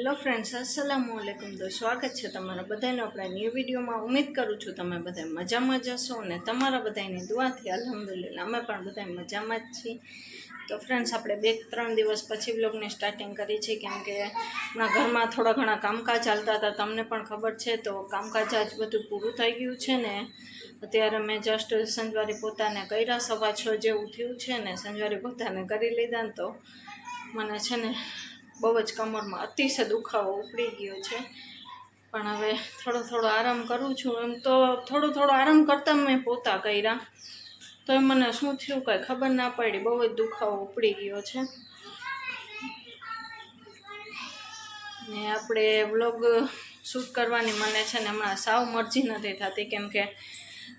Hello friends, અસલામુઅલૈકુમ। તો સ્વાગત છે તમારા બધાનો આપણા ન્યૂ વિડીયોમાં। ઉમ્મીદ કરું છું તમે બધા મજામાં જશો અને તમારા બધાની દુઆથી અલ્હમ્દુલિલ્લાહ અમે પણ બધા મજામાં જ છીએ। તો ફ્રેન્ડ્સ, આપણે 2-3 દિવસ પછી વ્લોગને સ્ટાર્ટિંગ કરી છે, કેમ કે હમણાં ઘરમાં થોડા ઘણા કામકાજ ચાલતા હતા, તમને પણ ખબર છે। તો કામકાજ આજ બધું પૂરું થઈ ગયું છે ને અત્યારે મેં જસ્ટ સંજવારી પોતાને કર્યા, 6:15 જેવું થયું છે ને સંજવારી પોતાને કરી લીધા ને તો મને છે ને બહુ જ કમરમાં અતિશય દુખાવો ઉપડી ગયો છે, પણ હવે થોડો આરામ કરું છું। એમ તો થોડો આરામ કરતાં મેં પોતા કર્યા, તો મને શું થયું કાંઈ ખબર ના પડી, બહુ જ દુખાવો ઉપડી ગયો છે। ને આપણે વ્લોગ શૂટ કરવાની મને છે ને હમણાં સાવ મરજી નથી થતી, કેમ કે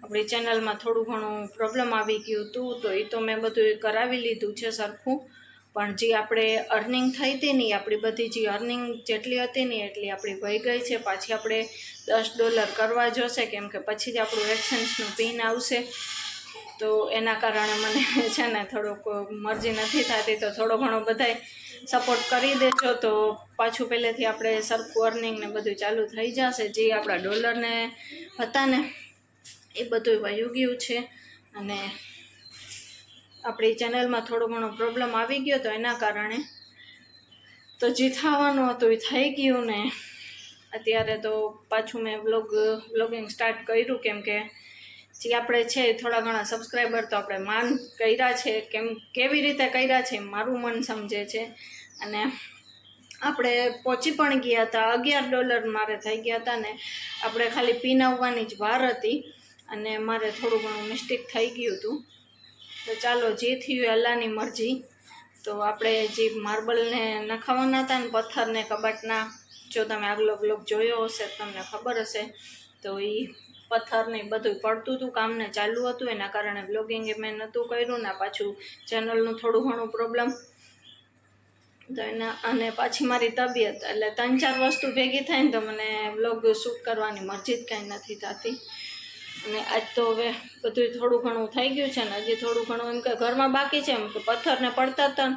આપણી ચેનલમાં થોડું ઘણું પ્રોબ્લેમ આવી ગયું હતું, તો એ તો મેં બધું કરાવી લીધું છે સરખું, પણ જે આપણે અર્નિંગ થઈ હતી ને આપણી બધી જે અર્નિંગ જેટલી હતી ને એટલી આપણી વહી ગઈ છે। પાછી આપણે $10 કરવા જોશે, કેમ કે પછી જ આપણું એક્સચેન્જનું પિન આવશે, તો એના કારણે મને છે ને થોડુંક મરજી નથી થતી। તો થોડો ઘણો બધાય સપોર્ટ કરી દેજો, તો પાછું પહેલેથી આપણે સરખું અર્નિંગ ને બધું ચાલુ થઈ જશે। જે આપણા ડોલરને હતા ને એ બધું વયું ગયું છે, અને આપણી ચેનલમાં થોડો ઘણો પ્રોબ્લેમ આવી ગયો તો એના કારણે તો જે થવાનું હતું એ થઈ ગયું ને અત્યારે તો પાછું મેં વ્લોગિંગ સ્ટાર્ટ કર્યું, કેમ કે જે આપણે છે થોડા ઘણા સબસ્ક્રાઈબર તો આપણે માન કર્યા છે, કેવી રીતે કર્યા છે મારું મન સમજે છે। અને આપણે પહોંચી પણ ગયા હતા, $11 મારે થઈ ગયા હતા ને આપણે ખાલી પિન આવવાની જ વાર હતી, અને મારે થોડું ઘણું મિસ્ટેક થઈ ગયું હતું। તો ચાલો, જે થયું અલ્લાહની મરજી। તો આપણે જે માર્બલને નખાવાના હતા ને પથ્થરને કબાટના, જો તમે આગલો બ્લોગ જોયો હશે તમને ખબર હશે, તો એ પથ્થરને બધું પડતું હતું, કામને ચાલુ હતું, એના કારણે બ્લોગિંગ મેં નહોતું કર્યું ને પાછું ચેનલનું થોડું ઘણું પ્રોબ્લેમ તો એના, અને પાછી મારી તબિયત, એટલે 3-4 વસ્તુ ભેગી થાય ને તો મને બ્લોગ શૂટ કરવાની મરજી જ કાંઈ નથી થતી। અને આજ તો હવે બધું થોડું ઘણું થઈ ગયું છે ને હજી થોડું ઘણું એમ કે ઘરમાં બાકી છે, એમ કે પથ્થરને પડતા હતા ને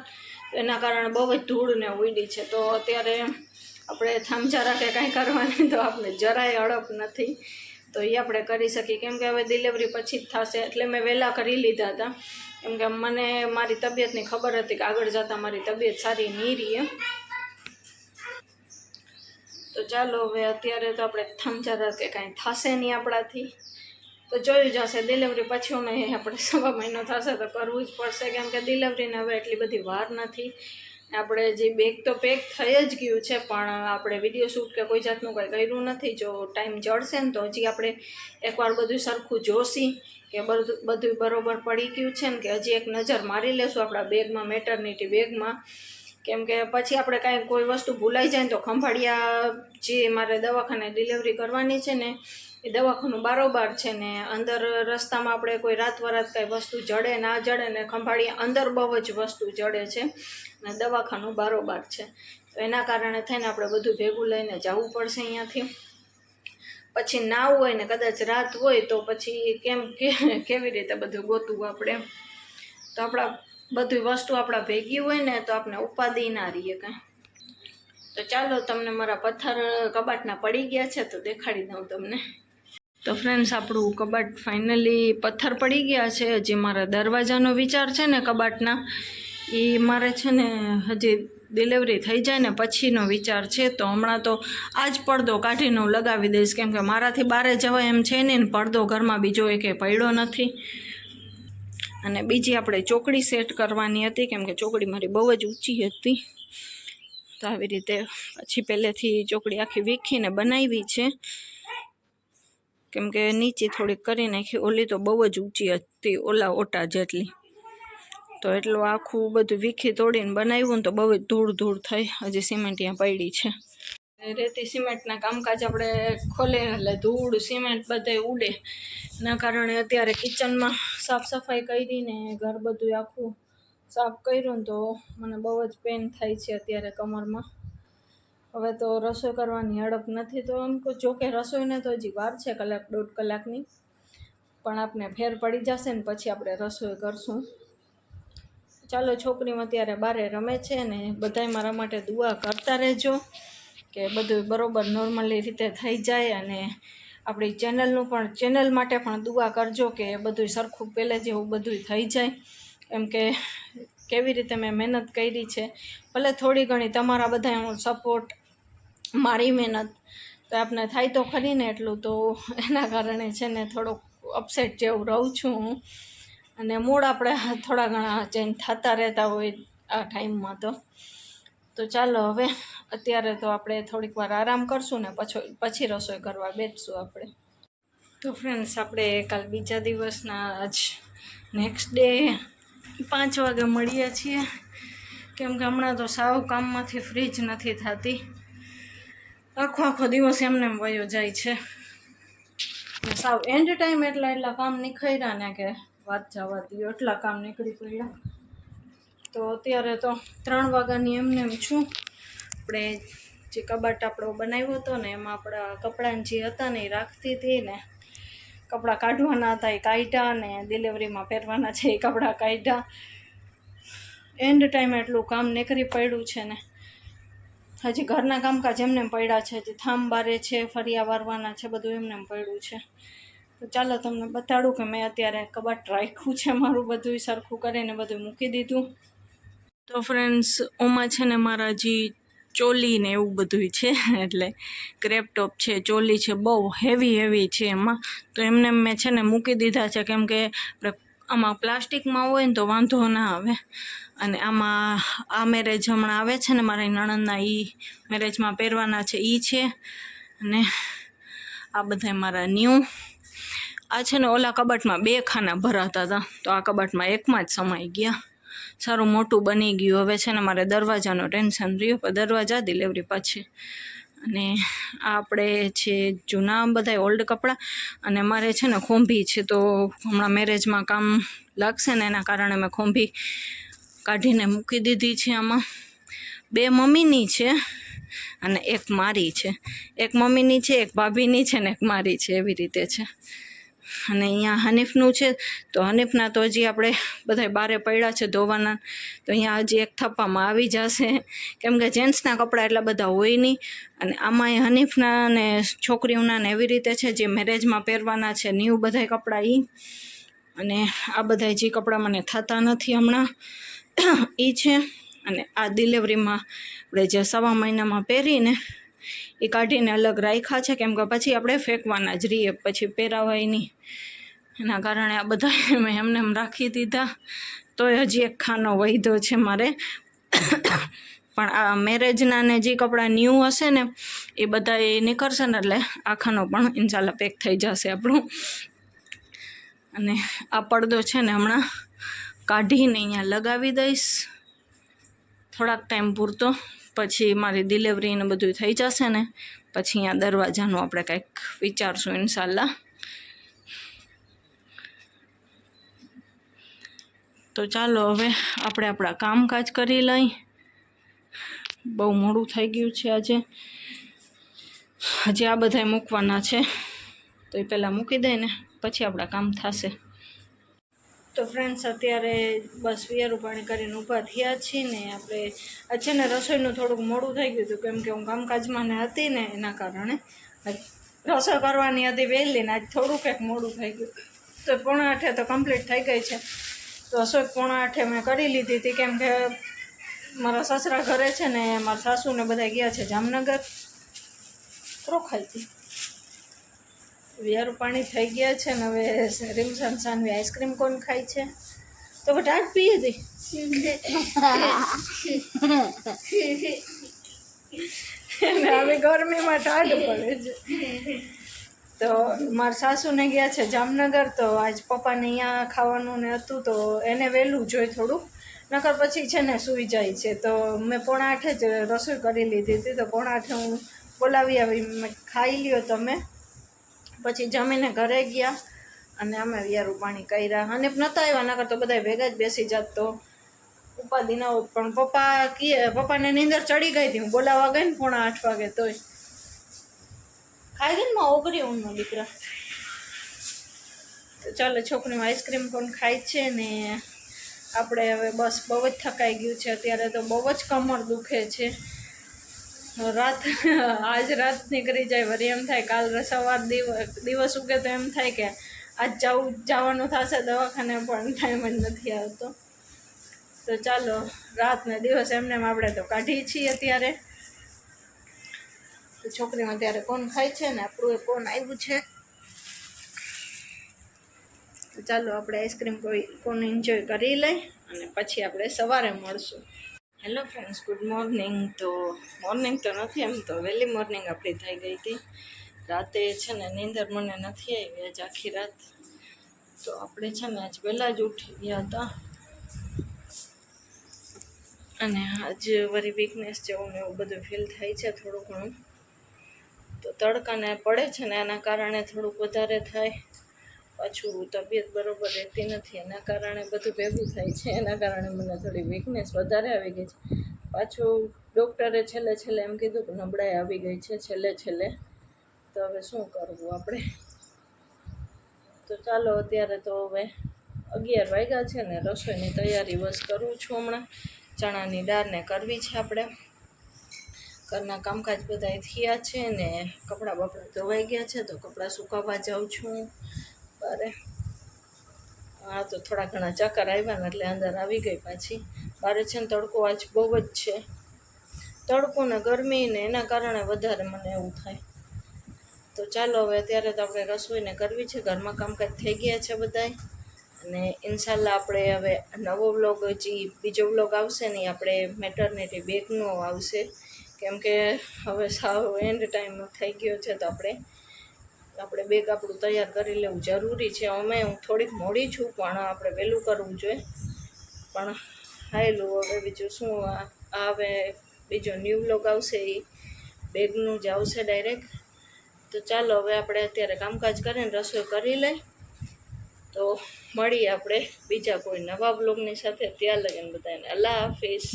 એના કારણે બહુ જ ધૂળને ઉડી છે। તો અત્યારે આપણે થામચારા કે કાંઈ કરવાની તો આપણે જરાય અડપ નથી, તો એ આપણે કરી શકીએ, કેમ કે હવે ડિલિવરી પછી જ થશે, એટલે મેં વહેલા કરી લીધા હતા, કેમ કે મને મારી તબિયતની ખબર હતી કે આગળ જતાં મારી તબિયત સારી નહીં રહે। તો ચાલો, હવે અત્યારે તો આપણે થામચારા કે કાંઈ થશે નહીં આપણાથી, તો જોયું જશે ડિલિવરી પછી આપણે 1.5 મહિનો થશે તો કરવું જ પડશે, કેમ કે ડિલિવરીને હવે એટલી બધી વાર નથી। આપણે જે બેગ તો પેક થઈ જ ગયું છે, પણ આપણે વિડીયો શૂટ કે કોઈ જાતનું કંઈ કર્યું નથી। જો ટાઈમ જળશે ને તો હજી આપણે એકવાર બધું સરખું જોશી કે બધું બરોબર પડી ગયું છે ને, કે હજી એક નજર મારી લેશું આપણા બેગમાં, મેટર્નિટી બેગમાં, કેમ કે પછી આપણે કાંઈ કોઈ વસ્તુ ભૂલાઈ જાય ને તો ખંભાળિયા જે મારે દવાખાને ડિલિવરી કરવાની છે ને એ દવાખાનું બારોબાર છે ને અંદર રસ્તામાં આપણે કોઈ રાત કાંઈ વસ્તુ જડે ના જડે ને ખંભાળિયા અંદર બહુ જ વસ્તુ જડે છે અને દવાખાનું બારોબાર છે, તો એના કારણે થઈને આપણે બધું ભેગું લઈને જવું પડશે અહીંયાથી। પછી ના હોય ને કદાચ રાત હોય તો પછી કેવી રીતે બધું ગોતવું આપણે, તો આપણા બધી વસ્તુ આપણા ભેગી હોય ને તો આપણે ઉપાધિ ના રહીએ કાંઈ। તો ચાલો, તમને મારા પથ્થર કબાટના પડી ગયા છે તો દેખાડી દઉં તમને। તો ફ્રેન્ડ્સ, આપણું કબાટ ફાઇનલી પથ્થર પડી ગયા છે। હજી મારા દરવાજાનો વિચાર છે ને કબાટના, એ મારે છે ને હજી ડિલિવરી થઈ જાય ને પછીનો વિચાર છે। તો હમણાં તો આ જ પડદો કાઢીને હું લગાવી દઈશ, કેમ કે મારાથી બહાર જવાય એમ છે નહીં ને, પડદો ઘરમાં બીજો એકે પડ્યો નથી। અને બીજી આપણે ચોકડી સેટ કરવાની હતી, કેમ કે ચોકડી મારી બહુ જ ઊંચી હતી, તો આવી રીતે પછી પહેલેથી ચોકડી આખી વીખીને બનાવી છે, કેમ કે નીચે થોડીક કરી નાખી, ઓલી તો બહુ જ ઊંચી હતી, ઓલા ઓટા જેટલી, તો એટલું આખું બધું વીખી તોડીને બનાવ્યું ને તો બહુ જ ધૂળ થઈ, હજી સિમેન્ટ ત્યાં પડી છે। રેતી સિમેન્ટના કામકાજ આપણે ખોલે એટલે ધૂળ સિમેન્ટ બધે ઉડે, એના કારણે અત્યારે કિચનમાં સાફ સફાઈ કરીને ઘર બધું આખું સાફ કર્યું ને તો મને બહુ જ પેન થાય છે અત્યારે કમરમાં। હવે તો રસોઈ કરવાની હડપ નથી, તો એમ જો કે રસોઈને તો હજી વાર છે 1-1.5 કલાકની, પણ આપણે ફેર પડી જશે ને પછી આપણે રસોઈ કરશું। ચાલો, છોકરીઓ અત્યારે બારે રમે છે ને બધાય મારા માટે દુઆ કરતા રહેજો, કે બધું બરાબર નોર્મલી રીતે થઈ જાય અને આપણી ચેનલ માટે પણ દુઆ કરજો કે બધું સરખું પહેલે જેવું બધું થઈ જાય. એમ કે કેવી રીતે મેં મહેનત કરી છે, ભલે થોડી ઘણી તમારા બધાનો સપોર્ટ, મારી મહેનત તો આપને થાય તો ખરી ને એટલું, તો એના કારણે છે ને થોડુંક અપસેટ જેવું રહું છું હું. અને મૂડ આપણે થોડા ઘણા ચેન્જ થતા રહેતા હોય આ ટાઈમમાં. તો ચાલો હવે અત્યારે તો આપણે થોડીક વાર આરામ કરશું ને પછી રસોઈ કરવા બેસશું આપણે. તો ફ્રેન્ડ્સ, આપણે કાલ બીજા દિવસના આજ નેક્સ્ટ ડે 5 વાગે મળીએ છીએ, કેમ કે હમણાં તો સાવ કામમાંથી ફ્રી જ નથી થતી. આખો દિવસ એમને એમ વયો જાય છે. સાવ એન્ડ ટાઈમ એટલા કામ નીકળ્યા ને કે વાત જવા દો, એટલા કામ નીકળી પડ્યા. તો અત્યારે તો 3 વાગ્યાની એમને એમ છું. આપણે જે કબાટ આપણો બનાવ્યો હતો ને એમાં આપણા કપડાં જે હતા ને એ રાખતી હતી ને, કપડાં કાઢવાના હતા એ કાઢ્યા, ને ડિલિવરીમાં પહેરવાના છે એ કપડાં કાઢ્યા. એન્ડ ટાઈમે એટલું કામ નીકળી પડ્યું છે ને. હજી ઘરના કામકાજ એમને પડ્યા છે, હજી થાંભ બારે છે, ફરિયા વારવાના છે, બધું એમને પડ્યું છે. તો ચાલો તમને બતાડું કે મેં અત્યારે કબાટ રાખ્યું છે મારું બધું સરખું કરીને બધું મૂકી દીધું. તો ફ્રેન્ડ્સ, ઓમાં છે ને મારા હજી ચોલી ને એવું બધું છે, એટલે ક્રેપ ટોપ છે, ચોલી છે, બહુ હેવી છે એમાં. તો એમને મેં છે ને મૂકી દીધા છે, કેમ કે આમાં પ્લાસ્ટિકમાં હોય ને તો વાંધો ના આવે. અને આમાં આ મેરેજ હમણાં આવે છે ને મારા નણંદના, મેરેજમાં પહેરવાના છે છે. અને આ બધા મારા ન્યૂ. આ છે ને ઓલા કબાટમાં 2 ખાના ભરાતા હતા, તો આ કબાટમાં એકમાં જ સમાઈ ગયા. સારું મોટું બની ગયું. હવે છે ને મારે દરવાજાનો ટેન્શન રહ્યું, પણ દરવાજા ડિલિવરી પછી. અને આ આપણે છે જૂના બધા ઓલ્ડ કપડાં. અને મારે છે ને ખોંભી છે, તો હમણાં મેરેજમાં કામ લાગશે ને એના કારણે મેં ખોંભી કાઢીને મૂકી દીધી છે. આમાં 2 મમ્મીની છે અને 1 મારી છે. 1 મમ્મીની છે, 1 ભાભીની છે ને 1 મારી છે, એવી રીતે છે. અને અહીંયા હનીફનું છે, તો હનીફના તો હજી આપણે બધા બારે પડ્યા છે ધોવાના, તો અહીંયા હજી 1 થપ્પામાં આવી જશે, કેમ કે જેન્ટ્સના કપડાં એટલા બધા હોય નહીં. અને આમાં હનીફના ને છોકરીઓના ને એવી રીતે છે, જે મેરેજમાં પહેરવાના છે ન્યૂ બધા કપડાં અને આ બધા જે કપડાં મને થતા નથી હમણાં છે. અને આ ડિલિવરીમાં આપણે જે 1.25 મહિનામાં પહેરીને એ કાઢીને અલગ રાખ્યા છે, કેમ કે પછી આપણે ફેંકવાના જ રહીએ, પછી પહેરાવાય નહીં. એના કારણે આ બધા મેં એમને એમ રાખી દીધા. તોય હજી 1 ખાનો વધ્યો છે મારે. પણ આ મેરેજના ને જે કપડાં ન્યૂ હશે ને એ બધા એ નીકળશે ને એટલે આ ખાનો પણ ઇન્શાલ્લાહ પેક થઈ જશે આપણું. અને આ પડદો છે ને હમણાં કાઢીને અહીંયા લગાવી દઈશ થોડાક ટાઈમ પૂરતો. પછી મારી ડિલિવરીને બધું થઈ જશે ને પછી અહીંયા દરવાજાનું આપણે કંઈક વિચારશું ઇન્શાલ્લાહ. તો ચાલો હવે આપણે આપણા કામકાજ કરી લઈ. બહુ મોડું થઈ ગયું છે આજે. હજી આ બધા મૂકવાના છે, તો એ પહેલાં મૂકી દઈએ ને પછી આપણા કામ થશે. તો ફ્રેન્ડ્સ, અત્યારે બસ વિયારું પાણી કરીને ઊભા થયા છીએ ને. આપણે આ છે ને રસોઈનું થોડુંક મોડું થઈ ગયું હતું, કેમ કે હું કામકાજમાં ને હતી ને એના કારણે રસોઈ કરવાની હતી વહેલી ને આજ થોડુંક એક મોડું થઈ ગયું. તો 7:45 તો કમ્પ્લીટ થઈ ગઈ છે. તો રસોઈ 7:45 મેં કરી લીધી હતી, કેમ કે મારા સસરા ઘરે છે ને મારા સાસુને બધા ગયા છે જામનગર. રોખાઈ હતી વિયારું પાણી થઈ ગયા છે ને. હવે રીમસન સાનવી આઈસ્ક્રીમ કોણ ખાય છે, તો ટાટ પીએ હતી. હવે ગરમીમાં ટાઢ પડે છે. તો મારા સાસુને ગયા છે જામનગર, તો આજ પપ્પાને અહીંયા ખાવાનું ને હતું, તો એને વહેલું જોઈ થોડુંક, નકર પછી છે ને સૂઈ જાય છે. તો મેં 7:45 જ રસોઈ કરી લીધી હતી. તો 7:45 હું બોલાવી આવી, મેં ખાઈ લ્યો તમે. પછી જમીને ઘરે ગયા અને અમે વિયારું પાણી કર્યા. અને નહોતા આવ્યા, નકર તો બધા ભેગા જ બેસી જાત તો ઉપાધિ ના હોત. પણ પપ્પાને નીંદર ચડી ગઈ હતી. હું બોલાવવા ગઈ ને 7:45 વાગે, તોય ખાઈ ગઈ ને માં ઓગરી ઊંઘનો દીકરા. તો ચાલો, છોકરીઓ આઈસ્ક્રીમ પણ ખાય છે ને. આપણે હવે બસ બહુ જ થકાઈ ગયું છે અત્યારે, તો બહુ જ કમર દુખે છે. રાત આજ રાત નીકળી જાય વળી એમ થાય કાલ સવાર દિવસ ઉગે તો એમ થાય કે આજ જવાનું થશે દવાખાને પણ ટાઈમ જ નથી આવતો. તો ચાલો રાત ને દિવસ એમને આપણે તો કાઢીએ છીએ અત્યારે. તો છોકરીમાં ત્યારે કોણ ખાય છે ને આપણું એ કોણ આવ્યું છે. તો ચાલો આપણે આઈસ્ક્રીમ કોણ એન્જોય કરી લઈ અને પછી આપણે સવારે મળશું. Hello friends, good morning. તો મોર્નિંગ તો નથી, એમ તો વહેલી મોર્નિંગ આપણી થઈ ગઈ હતી. રાતે છે ને નીંદર મને નથી આવી આજ આખી રાત. તો આપણે છે ને આજ વહેલા જ ઉઠી ગયા હતા અને આજ વળી વીકનેસ જેવું ને એવું બધું ફીલ થાય છે થોડું ઘણું. તો તડકાને પડે છે ને એના કારણે થોડુંક વધારે થાય, પાછું તબિયત બરોબર રહેતી નથી એના કારણે બધું ભેગું થાય છે. એના કારણે મને થોડી વીકનેસ વધારે આવી ગઈ છે. પાછું ડૉક્ટરે છેલ્લે એમ કીધું કે નબળાઈ આવી ગઈ છે છેલ્લે. તો હવે શું કરવું આપણે. તો ચાલો અત્યારે તો હવે 11 વાગ્યા છે ને રસોઈની તૈયારી બસ કરું છું હમણાં. ચણાની દાળને કરવી છે આપણે. ઘરના કામકાજ બધા થયા છે ને કપડાં બપડા ધોવાઈ ગયા છે. તો કપડાં સુકાવવા જાઉં છું બારે. હા, તો થોડા ઘણા ચક્કર આવ્યા ને એટલે અંદર આવી ગઈ પાછી. બારે છે ને તડકો આજ બહુ જ છે. તડકો ને ગરમી ને એના કારણે વધારે મને એવું થાય. તો ચાલો હવે અત્યારે તો આપણે રસોઈને કરવી છે. ઘરમાં કામકાજ થઈ ગયા છે બધાય. અને ઇન્શાલ્લાહ આપણે હવે નવો વ્લોગ, હજી બીજો વ્લોગ આવશે નહીં, આપણે મેટર્નિટી બેગનો આવશે. કેમ કે હવે સાવ એન્ડ ટાઈમ થઈ ગયો છે. તો આપણે બેગ આપણું તૈયાર કરી લેવું જરૂરી છે. હું થોડીક મોડી છું પણ આપણે વહેલું કરવું જોઈએ. પણ હાયલું હવે બીજું શું, હવે બીજો ન્યૂ વ્લોગ આવશે એ બેગનું જ આવશે ડાયરેક્ટ. તો ચાલો હવે આપણે અત્યારે કામકાજ કરીને રસોઈ કરી લઈ. તો મળીએ આપણે બીજા કોઈ નવા વ્લોગની સાથે. ત્યાં લગીને બધાને અલ્લાહ હાફિઝ.